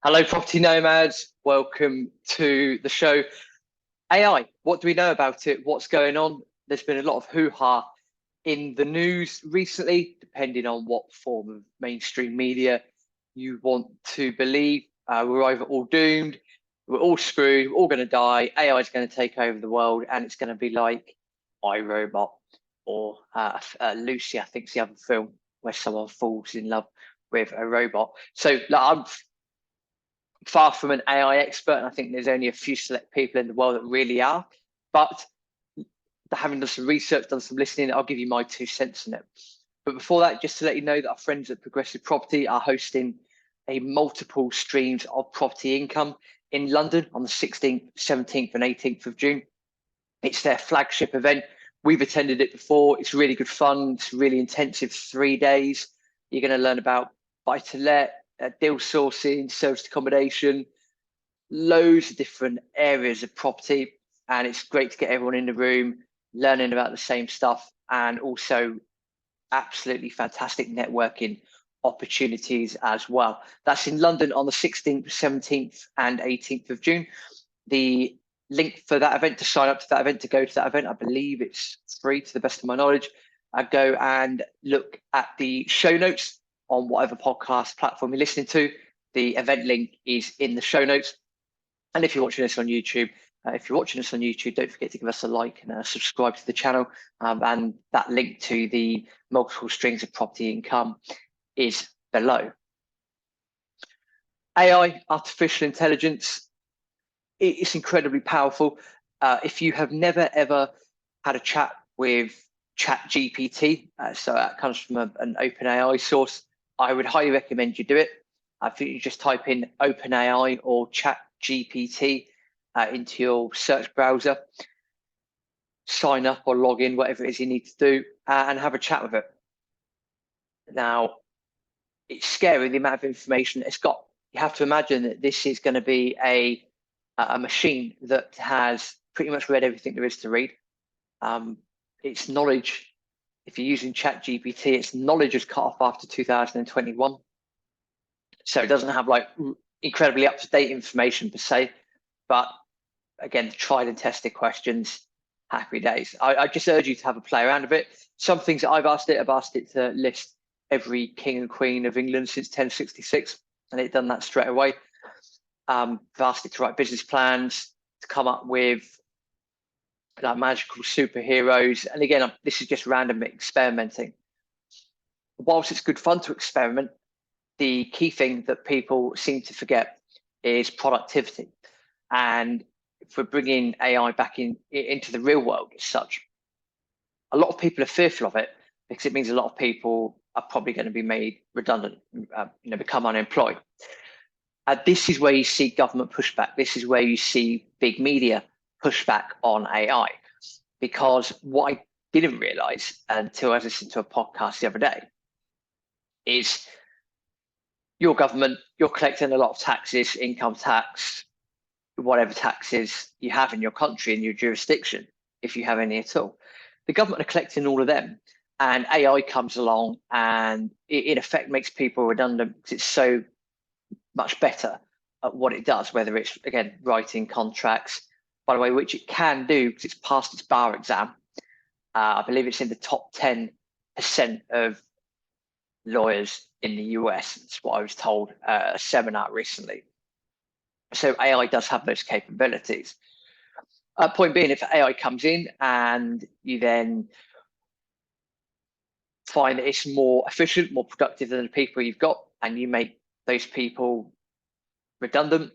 Hello, property nomads. Welcome to the show. AI, what do we know about it? What's going on? There's been a lot of hoo-ha in the news recently, depending on what form of mainstream media you want to believe. We're either all doomed, we're all screwed, we're all going to die. AI is going to take over the world, and it's going to be like iRobot or Lucy, I think, is the other film where someone falls in love with a robot. So I'm far from an AI expert, and I think there's only a few select people in the world that really are. But having done some research, done some listening, I'll give you my 2 cents on it. But before that, just to let you know that our friends at Progressive Property are hosting a multiple streams of property income in London on the 16th, 17th, and 18th of June. It's their flagship event. We've attended it before. It's really good fun. It's really intensive 3 days. You're going to learn about buy to let, deal sourcing, serviced accommodation, loads of different areas of property. And it's great to get everyone in the room learning about the same stuff, and also absolutely fantastic networking opportunities as well. That's in London on the 16th, 17th, and 18th of June. The link for that event, to sign up to that event, to go to that event, I believe it's free to the best of my knowledge. Go and look at the show notes on whatever podcast platform you're listening to. The event link is in the show notes. And if you're watching this on YouTube, don't forget to give us a like and subscribe to the channel. And that link to the multiple streams of property income is below. AI, artificial intelligence, it's incredibly powerful. If you have never ever had a chat with ChatGPT, so that comes from an OpenAI source, I would highly recommend you do it. I think you just type in OpenAI or ChatGPT into your search browser, sign up or log in, whatever it is you need to do, and have a chat with it. Now, it's scary, the amount of information it's got. You have to imagine that this is going to be a machine that has pretty much read everything there is to read. Its knowledge, if you're using ChatGPT, its knowledge is cut off after 2021. So it doesn't have like incredibly up-to-date information per se, but again, tried and tested questions, happy days. I just urge you to have a play around with it. Some things that I've asked it to list every king and queen of England since 1066, and it's done that straight away. I've asked it to write business plans, to come up with like magical superheroes. And again, this is just random experimenting. Whilst it's good fun to experiment, the key thing that people seem to forget is productivity. And if we're bringing AI back into the real world as such, a lot of people are fearful of it because it means a lot of people are probably going to be made redundant, become unemployed. This is where you see government pushback. This is where you see big media pushback on AI. Because what I didn't realize until I listened to a podcast the other day is your government, you're collecting a lot of taxes, income tax, whatever taxes you have in your country, in your jurisdiction, if you have any at all. The government are collecting all of them, and AI comes along and it in effect makes people redundant because it's so much better at what it does, whether it's, again, writing contracts, by the way, which it can do because it's passed its bar exam. I believe it's in the top 10% of lawyers in the US. That's what I was told at a seminar recently. So AI does have those capabilities. Point being, if AI comes in and you then find that it's more efficient, more productive than the people you've got, and you make those people redundant,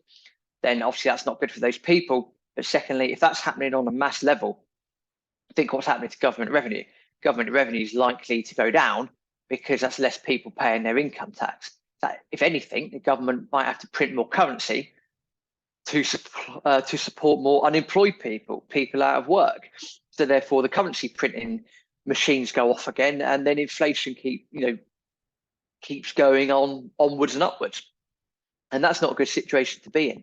then obviously that's not good for those people. But secondly, if that's happening on a mass level, think what's happening to government revenue. Government revenue is likely to go down because that's less people paying their income tax. That, if anything, the government might have to print more currency to support more unemployed people out of work. So therefore, the currency printing machines go off again, and then inflation keeps going on onwards and upwards. And that's not a good situation to be in.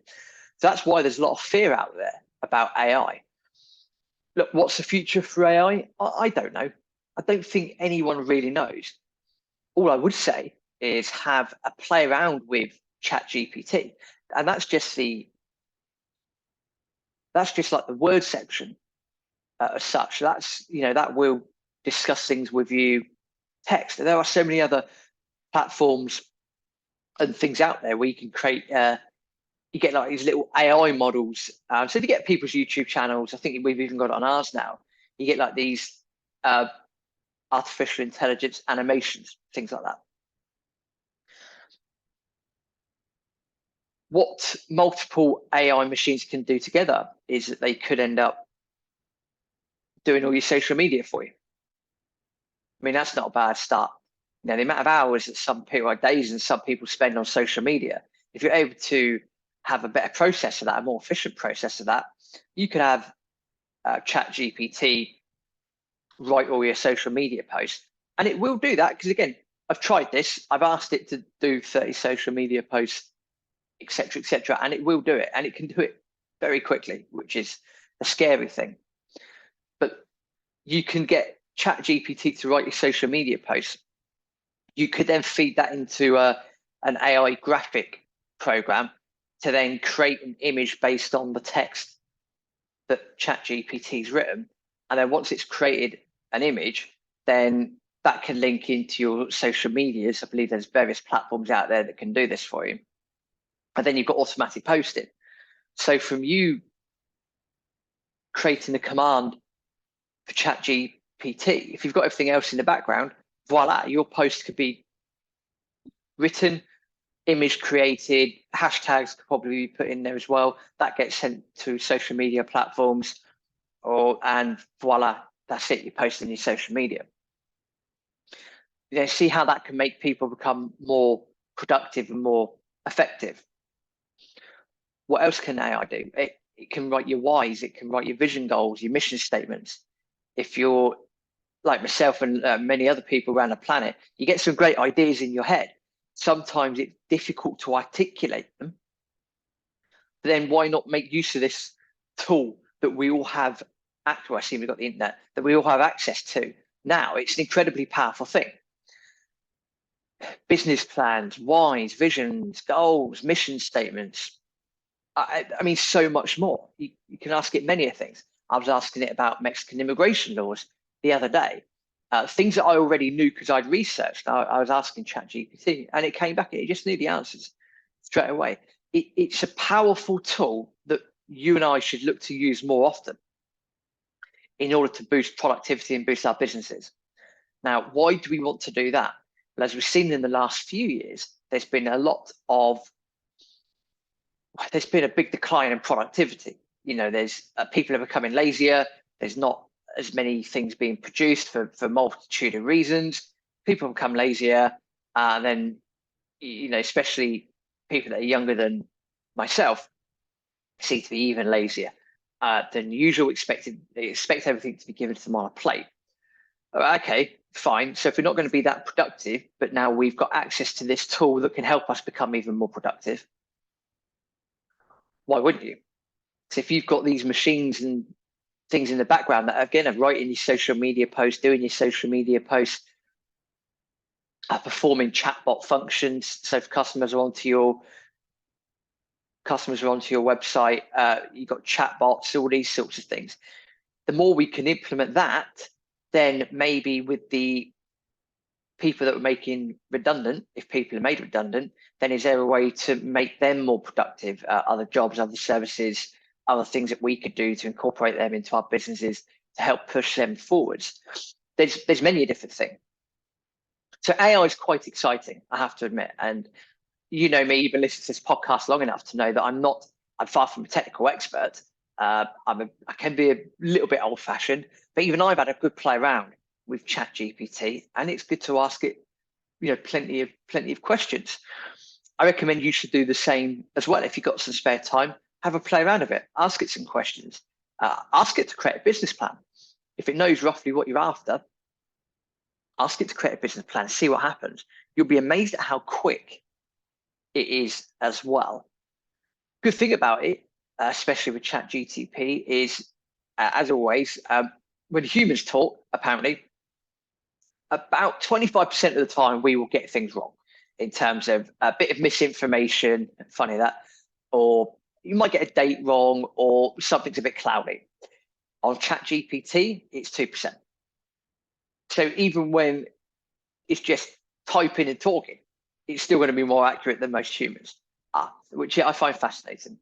So that's why there's a lot of fear out there about AI. Look, what's the future for AI? I don't know. I don't think anyone really knows. All I would say is have a play around with Chat GPT, and that's just like the word section as such. That's, that will discuss things with you text. There are so many other platforms and things out there where you can create. You get like these little AI models. So if you get people's YouTube channels, I think we've even got it on ours now. You get like these artificial intelligence animations, things like that. What multiple AI machines can do together is that they could end up doing all your social media for you. I mean, that's not a bad start. The amount of hours that some people, like days, and some people spend on social media, if you're able to have a better process of that, a more efficient process of that, you could have Chat GPT write all your social media posts, and it will do that. Because again, I've tried this. I've asked it to do 30 social media posts, etc., and it will do it, and it can do it very quickly, which is a scary thing. But you can get Chat GPT to write your social media posts. You could then feed that into an AI graphic program to then create an image based on the text that Chat GPT's written. And then once it's created an image, then that can link into your social medias. I believe there's various platforms out there that can do this for you. And then you've got automatic posting. So from you creating a command for Chat GPT, if you've got everything else in the background, voila, your post could be written, image created, hashtags could probably be put in there as well. That gets sent to social media platforms, and voila, that's it. You're posting your social media. See how that can make people become more productive and more effective. What else can AI do? It can write your whys. It can write your vision goals, your mission statements. If you're like myself and many other people around the planet, you get some great ideas in your head. Sometimes it's difficult to articulate them. But then why not make use of this tool that we all have access to? I see we've got the internet, that we all have access to now. It's an incredibly powerful thing. Business plans, whys, visions, goals, mission statements. I mean, so much more. You can ask it many things. I was asking it about Mexican immigration laws the other day, things that I already knew because I'd researched. I was asking ChatGPT, and it came back and it just knew the answers straight away. It's a powerful tool that you and I should look to use more often in order to boost productivity and boost our businesses. Now, why do we want to do that? Well, as we've seen in the last few years, there's been a big decline in productivity. There's people are becoming lazier. There's not as many things being produced for multitude of reasons. People become lazier, and then especially people that are younger than myself seem to be even lazier than usual. They expect everything to be given to them on a plate. Okay, fine. So if we're not going to be that productive, but now we've got access to this tool that can help us become even more productive, why wouldn't you? So if you've got these machines and things in the background that again are writing your social media posts, doing your social media posts, performing chatbot functions. So if customers are onto your website, you've got chatbots, all these sorts of things. The more we can implement that, then maybe with the people that we're making redundant, if people are made redundant, then is there a way to make them more productive? Other jobs, other services, other things that we could do to incorporate them into our businesses to help push them forwards. There's many different things. So AI is quite exciting, I have to admit. And you know me, you've been listening to this podcast long enough to know that I'm far from a technical expert. I can be a little bit old fashioned, but even I've had a good play around with Chat GPT, and it's good to ask it, plenty of questions. I recommend you should do the same as well. If you've got some spare time, have a play around of it, ask it some questions, ask it to create a business plan. If it knows roughly what you're after, ask it to create a business plan, see what happens. You'll be amazed at how quick it is as well. Good thing about it, especially with Chat GTP, is as always, when humans talk, apparently, about 25% of the time we will get things wrong. in terms of a bit of misinformation, funny that, or you might get a date wrong or something's a bit cloudy. On ChatGPT, it's 2%. So even when it's just typing and talking, it's still going to be more accurate than most humans, which I find fascinating.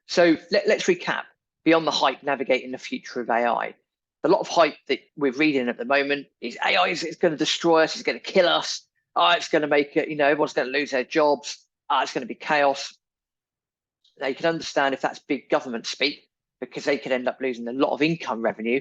So let's recap. Beyond the hype, navigating the future of AI. A lot of hype that we're reading at the moment is AI is going to destroy us, it's going to kill us. It's going to make it, everyone's going to lose their jobs. It's going to be chaos. They can understand if that's big government speak, because they could end up losing a lot of income revenue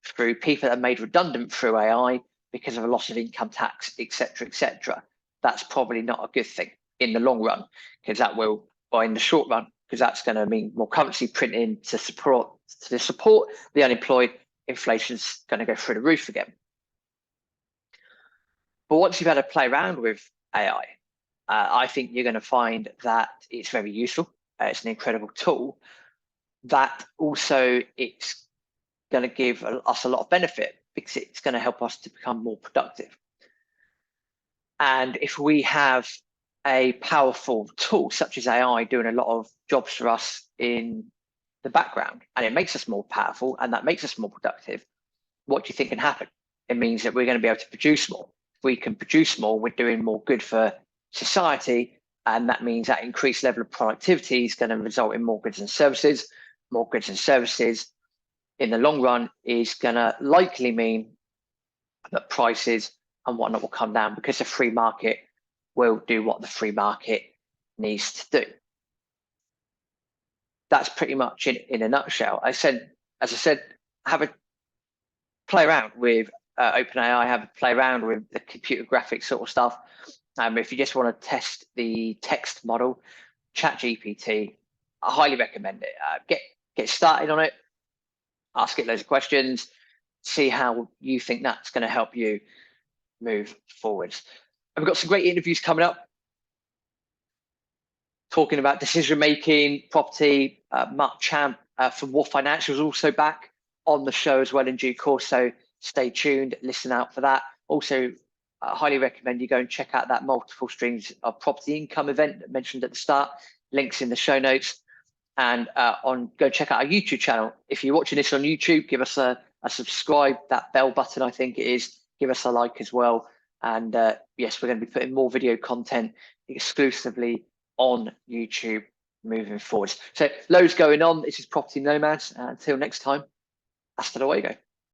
through people that are made redundant through AI because of a loss of income tax, etc., etc. That's probably not a good thing in the long run, because that will, or in the short run, because that's going to mean more currency printing to support the unemployed. Inflation's going to go through the roof again. But once you've had a play around with AI, I think you're going to find that it's very useful. It's an incredible tool. That also it's going to give us a lot of benefit, because it's going to help us to become more productive. And if we have a powerful tool such as AI doing a lot of jobs for us in the background, and it makes us more powerful and that makes us more productive, what do you think can happen? It means that we're going to be able to produce more. If we can produce more, we're doing more good for society, and that means that increased level of productivity is going to result in more goods and services. More goods and services in the long run is going to likely mean that prices and whatnot will come down, because the free market will do what the free market needs to do. That's pretty much in a nutshell. As I said, have a play around with OpenAI, have a play around with the computer graphics sort of stuff. If you just want to test the text model, ChatGPT, I highly recommend it. Get started on it, ask it loads of questions, see how you think that's going to help you move forwards. And we've got some great interviews coming up, talking about decision making, property. Mark Champ from Wolf Financial is also back on the show as well in due course, so stay tuned, listen out for that. Also, I highly recommend you go and check out that multiple streams of property income event that I mentioned at the start. Links in the show notes. And go check out our YouTube channel. If you're watching this on YouTube, give us a subscribe, that bell button, I think it is. Give us a like as well. And yes, we're going to be putting more video content exclusively on YouTube moving forward. So loads going on. This is Property Nomads. Until next time, hasta luego.